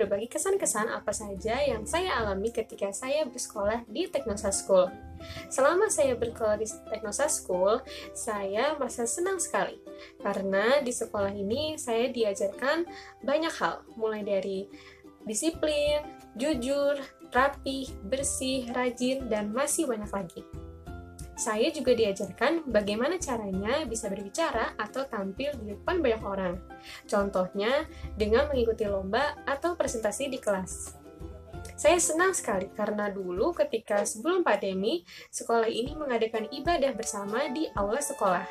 berbagi kesan-kesan apa saja yang saya alami ketika saya bersekolah di Teknosa School. Selama saya bersekolah di Teknosa School, saya merasa senang sekali karena di sekolah ini saya diajarkan banyak hal, mulai dari disiplin, jujur, rapi, bersih, rajin, dan masih banyak lagi. Saya juga diajarkan bagaimana caranya bisa berbicara atau tampil di depan banyak orang. Contohnya, dengan mengikuti lomba atau presentasi di kelas. Saya senang sekali karena dulu ketika sebelum pandemi, sekolah ini mengadakan ibadah bersama di aula sekolah.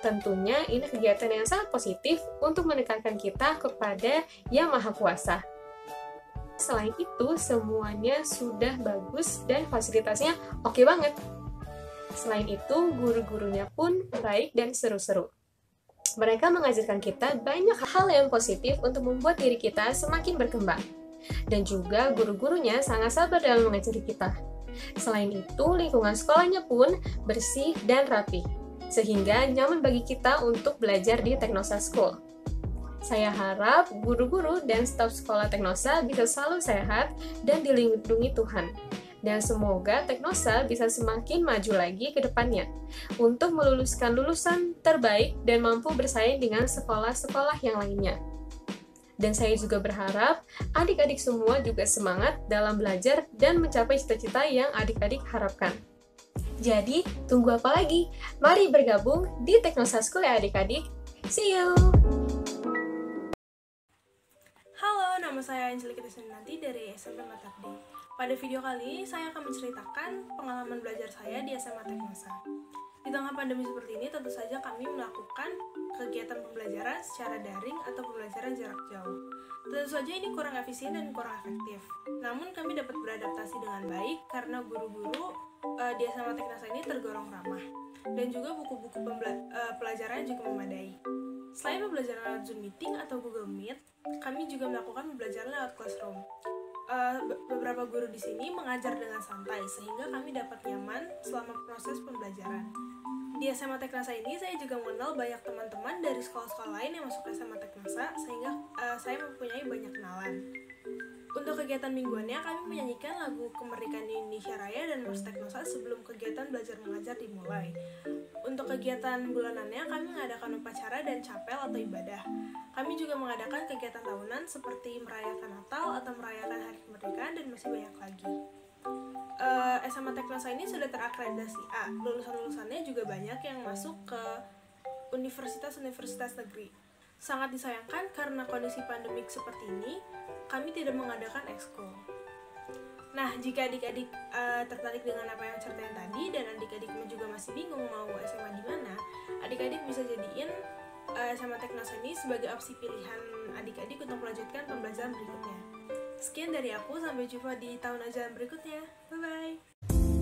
Tentunya ini kegiatan yang sangat positif untuk mendekatkan kita kepada Yang Maha Kuasa. Selain itu, semuanya sudah bagus dan fasilitasnya oke banget. Selain itu, guru-gurunya pun baik dan seru-seru. Mereka mengajarkan kita banyak hal yang positif untuk membuat diri kita semakin berkembang. Dan juga guru-gurunya sangat sabar dalam mengajari kita. Selain itu, lingkungan sekolahnya pun bersih dan rapi, sehingga nyaman bagi kita untuk belajar di Teknosa School. Saya harap guru-guru dan staf sekolah Teknosa bisa selalu sehat dan dilindungi Tuhan. Dan semoga Teknosa bisa semakin maju lagi ke depannya untuk meluluskan lulusan terbaik dan mampu bersaing dengan sekolah-sekolah yang lainnya. Dan saya juga berharap adik-adik semua juga semangat dalam belajar dan mencapai cita-cita yang adik-adik harapkan. Jadi, tunggu apa lagi? Mari bergabung di Teknosa School ya adik-adik. See you! Halo, nama saya Angelika Nanti dari SMP Matardi. Pada video kali ini, saya akan menceritakan pengalaman belajar saya di SMA Teknosa. Di tengah pandemi seperti ini, tentu saja kami melakukan kegiatan pembelajaran secara daring atau pembelajaran jarak jauh. Tentu saja ini kurang efisien dan kurang efektif. Namun kami dapat beradaptasi dengan baik karena guru-guru di SMA Teknosa ini tergolong ramah. Dan juga buku-buku pelajaran juga memadai. Selain pembelajaran lewat Zoom Meeting atau Google Meet, kami juga melakukan pembelajaran lewat Classroom. Beberapa guru di sini mengajar dengan santai sehingga kami dapat nyaman selama proses pembelajaran. Di SMA Teknosa ini saya juga mengenal banyak teman-teman dari sekolah-sekolah lain yang masuk ke SMA Teknosa sehingga saya mempunyai banyak kenalan. Untuk kegiatan mingguannya kami menyanyikan lagu Kemerdekaan Indonesia Raya dan Mars Teknosa sebelum kegiatan belajar mengajar dimulai. Untuk kegiatan bulanannya kami mengadakan upacara dan chapel atau ibadah. Kami juga mengadakan kegiatan tahunan seperti merayakan Natal atau merayakan Hari Kemerdekaan dan masih banyak lagi. SMA Teknosa ini sudah terakreditasi A. Lulusan-lulusannya juga banyak yang masuk ke universitas-universitas negeri. Sangat disayangkan karena kondisi pandemik seperti ini, kami tidak mengadakan ekskul. Nah, jika adik-adik tertarik dengan apa yang ceritain tadi dan adik-adik juga masih bingung mau SMA di mana, adik-adik bisa jadiin SMA Teknosa ini sebagai opsi pilihan adik-adik untuk melanjutkan pembelajaran berikutnya. Sekian dari aku, sampai jumpa di tahun ajaran berikutnya. Bye-bye!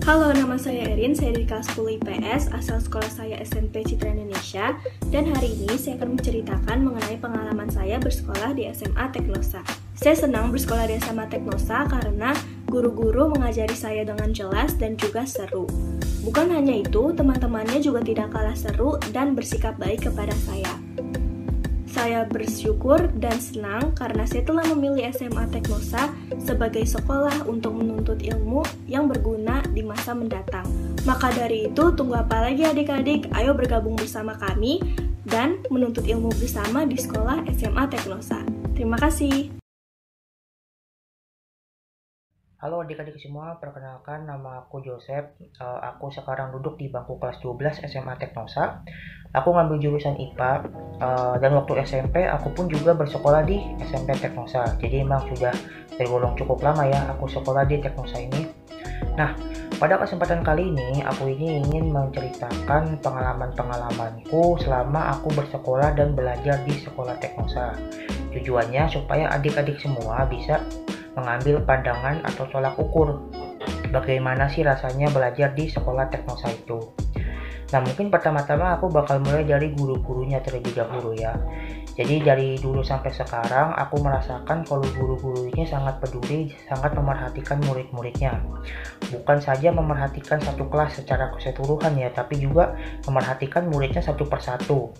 Halo, nama saya Erin, saya dari kelas 10 IPS, asal sekolah saya SMP Citra Indonesia, dan hari ini saya akan menceritakan mengenai pengalaman saya bersekolah di SMA Teknosa. Saya senang bersekolah di SMA Teknosa karena guru-guru mengajari saya dengan jelas dan juga seru. Bukan hanya itu, teman-temannya juga tidak kalah seru dan bersikap baik kepada saya. Saya bersyukur dan senang karena saya telah memilih SMA Teknosa sebagai sekolah untuk menuntut ilmu yang berguna di masa mendatang. Maka dari itu, tunggu apa lagi adik-adik? Ayo bergabung bersama kami dan menuntut ilmu bersama di sekolah SMA Teknosa. Terima kasih. Halo adik-adik semua, perkenalkan nama aku Joseph. Aku sekarang duduk di bangku kelas 12 SMA Teknosa. Aku ngambil jurusan IPA, dan waktu SMP aku pun juga bersekolah di SMP Teknosa. Jadi emang sudah tergolong cukup lama ya aku sekolah di Teknosa ini. Nah, pada kesempatan kali ini aku ingin menceritakan pengalaman-pengalamanku selama aku bersekolah dan belajar di sekolah Teknosa. Tujuannya supaya adik-adik semua bisa mengambil pandangan atau tolak ukur bagaimana sih rasanya belajar di sekolah Teknosa itu. Nah, mungkin pertama-tama aku bakal mulai dari guru-gurunya terlebih dahulu ya. Jadi dari dulu sampai sekarang aku merasakan kalau guru-gurunya sangat peduli, sangat memerhatikan murid-muridnya. Bukan saja memerhatikan satu kelas secara keseluruhan ya, tapi juga memerhatikan muridnya satu persatu.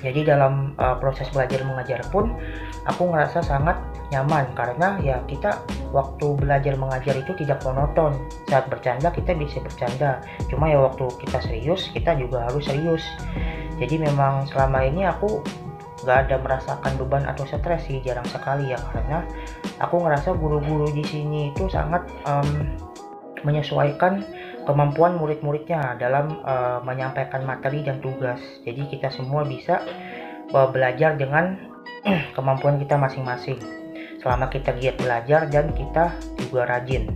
Jadi dalam proses belajar mengajar pun aku ngerasa sangat nyaman karena ya kita waktu belajar mengajar itu tidak monoton. Saat bercanda kita bisa bercanda, cuma ya waktu kita serius kita juga harus serius. Jadi memang selama ini aku gak ada merasakan beban atau stres sih, jarang sekali ya, karena aku ngerasa guru-guru di sini itu sangat menyesuaikan kemampuan murid-muridnya dalam menyampaikan materi dan tugas. Jadi kita semua bisa belajar dengan kemampuan kita masing-masing selama kita giat belajar dan kita juga rajin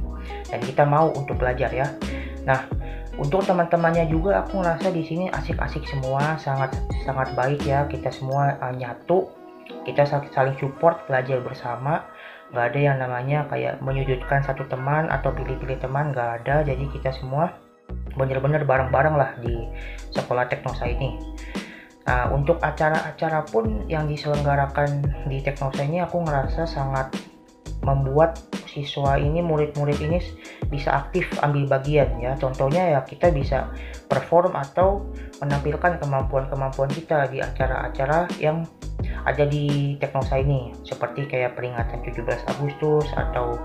dan kita mau untuk belajar ya. Nah, untuk teman-temannya juga aku ngerasa di sini asik-asik semua, sangat baik ya. Kita semua nyatu, kita saling support, belajar bersama. Gak ada yang namanya kayak menyudutkan satu teman atau pilih-pilih teman, gak ada. Jadi kita semua bener-bener bareng-bareng lah di sekolah Teknosa ini. Nah, untuk acara-acara pun yang diselenggarakan di Teknosa ini aku ngerasa sangat membuat siswa ini, murid-murid ini bisa aktif ambil bagian ya. Contohnya ya kita bisa perform atau menampilkan kemampuan-kemampuan kita di acara-acara yang ada di Teknosa ini, seperti kayak peringatan 17 Agustus atau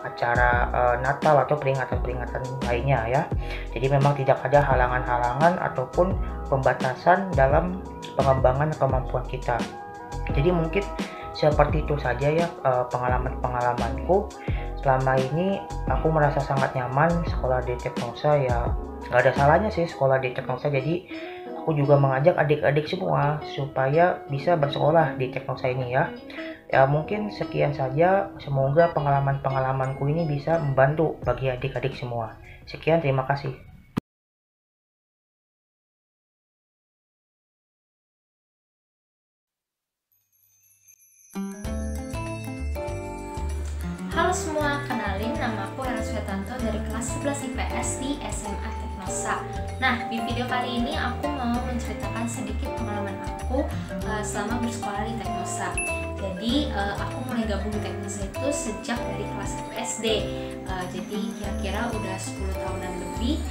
acara Natal atau peringatan-peringatan lainnya ya. Jadi memang tidak ada halangan-halangan ataupun pembatasan dalam pengembangan kemampuan kita. Jadi mungkin seperti itu saja ya pengalaman-pengalamanku. Selama ini aku merasa sangat nyaman sekolah di Teknosa ya. Gak ada salahnya sih sekolah di Teknosa. Jadi aku juga mengajak adik-adik semua supaya bisa bersekolah di Teknosa ini ya. Ya mungkin sekian saja, semoga pengalaman-pengalamanku ini bisa membantu bagi adik-adik semua. Sekian, terima kasih. Halo semua, kenalin nama aku Era Swetanto dari kelas 11 IPS di SMA Teknosa. Nah, di video kali ini aku mau menceritakan sedikit pengalaman aku selama bersekolah di Teknosa. Jadi, aku mulai gabung di Teknosa itu sejak dari kelas 1 SD. Jadi, kira-kira udah 10 tahunan lebih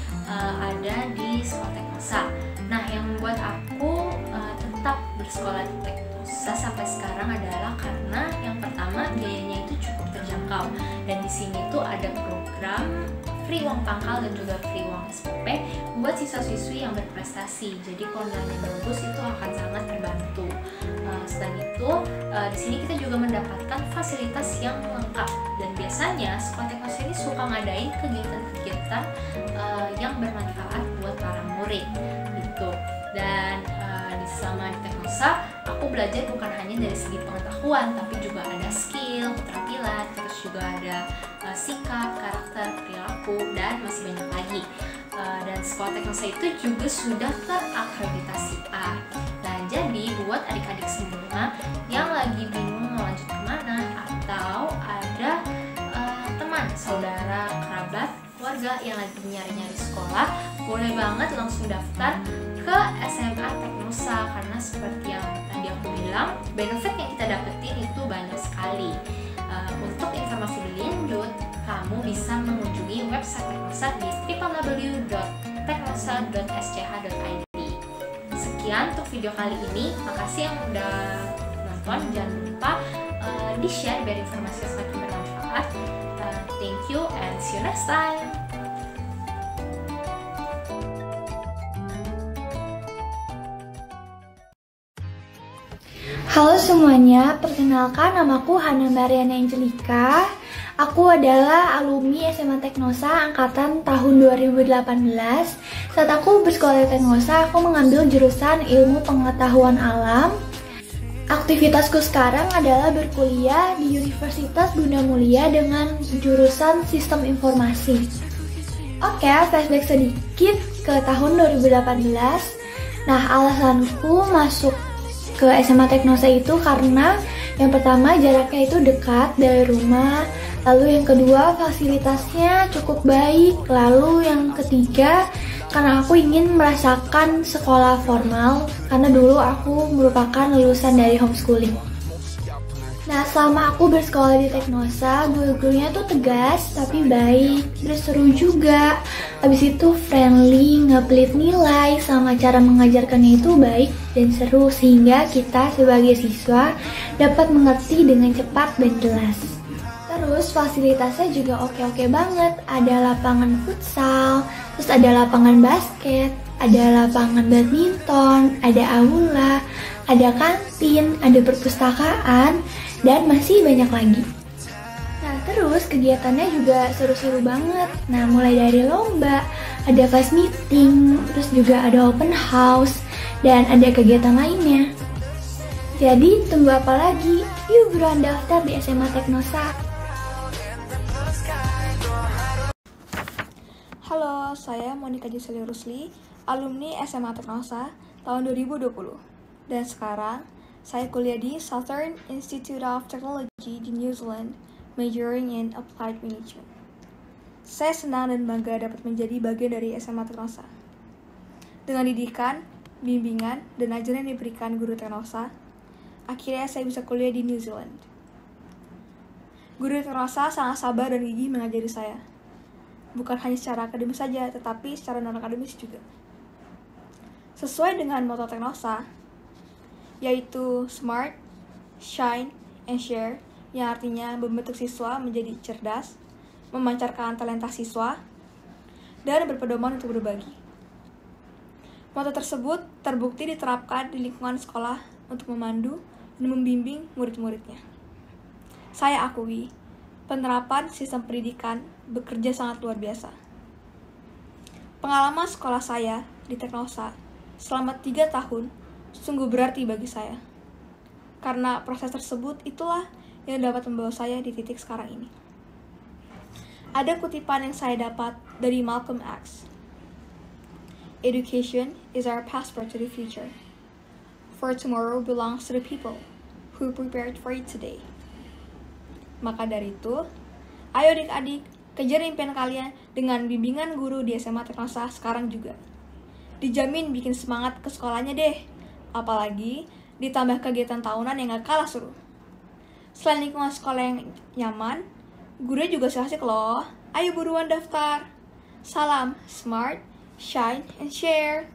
ada di sekolah Teknosa. Nah, yang membuat aku tetap bersekolah di Teknosa sampai sekarang adalah karena yang pertama biayanya itu cukup terjangkau, dan di sini tuh ada program free uang pangkal dan juga free uang SPP buat siswa-siswi yang berprestasi. Jadi kalau nilainya bagus itu akan sangat terbantu. Selain itu, di sini kita juga mendapatkan fasilitas yang lengkap, dan biasanya sekolah Teknosa ini suka ngadain kegiatan-kegiatan yang bermanfaat buat para murid gitu. Dan selama di Teknosa aku belajar bukan hanya dari segi pengetahuan, tapi juga ada skill, keterampilan, terus juga ada sikap, karakter, perilaku, dan masih banyak lagi. Dan sekolah Teknosa itu juga sudah terakreditasi A. Nah, jadi buat adik-adik semua yang lagi bingung mau lanjut kemana, atau ada teman, saudara, kerabat, keluarga yang lagi nyari-nyari sekolah, boleh banget langsung daftar ke SMA Teknosa, karena seperti yang tadi aku bilang, benefit yang kita dapetin itu banyak sekali. Untuk informasi lebih lanjut, kamu bisa mengunjungi website Teknosa di www.teknosa.sch.id. Sekian untuk video kali ini, makasih yang udah nonton. Jangan lupa di-share biar informasi semakin bermanfaat. Thank you and see you next time. Halo semuanya, perkenalkan namaku Hana Mariana Angelika. Aku adalah alumni SMA Teknosa angkatan tahun 2018. Saat aku bersekolah di Teknosa, aku mengambil jurusan Ilmu Pengetahuan Alam. Aktivitasku sekarang adalah berkuliah di Universitas Bunda Mulia dengan jurusan Sistem Informasi. Oke, flashback sedikit ke tahun 2018. Nah, alasanku masuk ke SMA Teknosa itu karena yang pertama jaraknya itu dekat dari rumah, lalu yang kedua fasilitasnya cukup baik, lalu yang ketiga karena aku ingin merasakan sekolah formal karena dulu aku merupakan lulusan dari homeschooling. Nah, selama aku bersekolah di Teknosa, guru-gurunya tuh tegas tapi baik, terus seru juga. Habis itu friendly, nggak pelit nilai, sama cara mengajarkannya itu baik dan seru sehingga kita sebagai siswa dapat mengerti dengan cepat dan jelas. Terus fasilitasnya juga oke-oke banget. Ada lapangan futsal, terus ada lapangan basket, ada lapangan badminton, ada aula, ada kantin, ada perpustakaan, dan masih banyak lagi. Nah, terus kegiatannya juga seru-seru banget. Nah, mulai dari lomba, ada class meeting, terus juga ada open house, dan ada kegiatan lainnya. Jadi, tunggu apa lagi? Yuk buruan daftar di SMA Teknosa. Halo, saya Monica Giseli Rusli, alumni SMA Teknosa tahun 2020. Dan sekarang, saya kuliah di Southern Institute of Technology di New Zealand, majoring in Applied Management. Saya senang dan bangga dapat menjadi bagian dari SMA Teknosa. Dengan didikan, bimbingan, dan ajaran yang diberikan guru Teknosa, akhirnya saya bisa kuliah di New Zealand. Guru Teknosa sangat sabar dan gigih mengajari saya. Bukan hanya secara akademis saja, tetapi secara non-akademis juga. Sesuai dengan moto Teknosa, yaitu Smart, Shine, and Share, yang artinya membentuk siswa menjadi cerdas, memancarkan talenta siswa, dan berpedoman untuk berbagi. Moto tersebut terbukti diterapkan di lingkungan sekolah untuk memandu dan membimbing murid-muridnya. Saya akui, penerapan sistem pendidikan bekerja sangat luar biasa. Pengalaman sekolah saya di Teknosa selama 3 tahun sungguh berarti bagi saya. Karena proses tersebut itulah yang dapat membawa saya di titik sekarang ini. Ada kutipan yang saya dapat dari Malcolm X. Education is our passport to the future. For tomorrow belongs to the people who prepared for it today. Maka dari itu, ayo adik-adik, kejar impian kalian dengan bimbingan guru di SMA Teknosa sekarang juga. Dijamin bikin semangat ke sekolahnya deh. Apalagi ditambah kegiatan tahunan yang gak kalah seru. Selain lingkungan sekolah yang nyaman, gurunya juga asik loh. Ayo buruan daftar. Salam Smart, Shine, and Share.